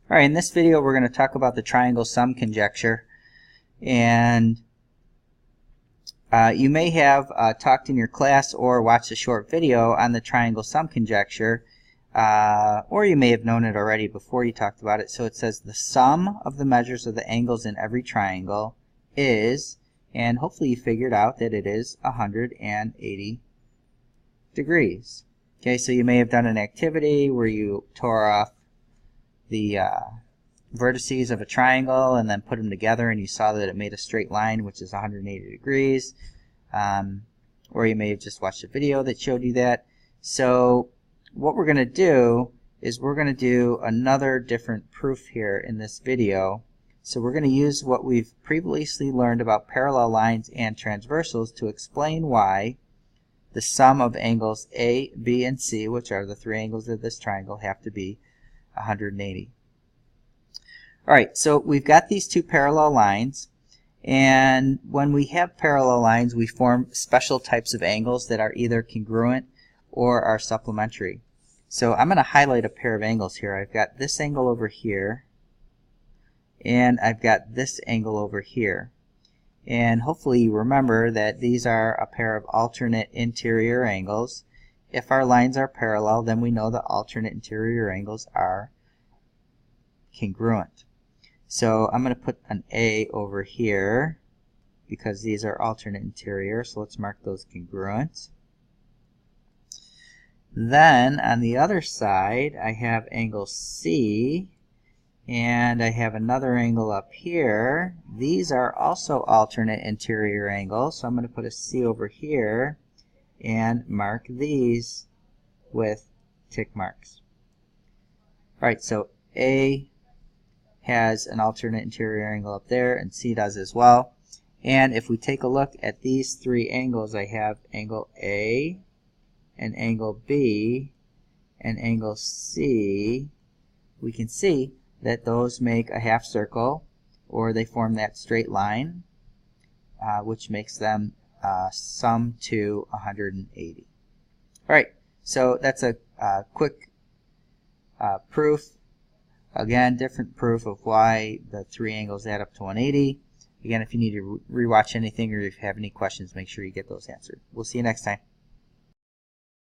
Alright, in this video we're going to talk about the triangle sum conjecture, and you may have talked in your class or watched a short video on the triangle sum conjecture, or you may have known it already before you talked about it. So it says the sum of the measures of the angles in every triangle is, and hopefully you figured out that it is 180 degrees. Okay, so you may have done an activity where you tore off the vertices of a triangle and then put them together, and you saw that it made a straight line which is 180 degrees, or you may have just watched a video that showed you that. So what we're going to do is we're going to do another different proof here in this video. So we're going to use what we've previously learned about parallel lines and transversals to explain why the sum of angles A, B, and C, which are the three angles of this triangle, have to be 180. Alright, so we've got these two parallel lines, and when we have parallel lines we form special types of angles that are either congruent or are supplementary. So I'm going to highlight a pair of angles here. I've got this angle over here, and I've got this angle over here. And hopefully you remember that these are a pair of alternate interior angles. If our lines are parallel, then we know that alternate interior angles are congruent. So I'm going to put an A over here because these are alternate interior, so let's mark those congruent. Then on the other side I have angle C, and I have another angle up here. These are also alternate interior angles, so I'm going to put a C over here and mark these with tick marks. Alright, so A has an alternate interior angle up there, and C does as well. And if we take a look at these three angles, I have angle A, and angle B, and angle C. We can see that those make a half circle, or they form that straight line, which makes them sum to 180. Alright, so that's a quick proof. Again, different proof of why the three angles add up to 180. Again, if you need to rewatch anything or if you have any questions, make sure you get those answered. We'll see you next time.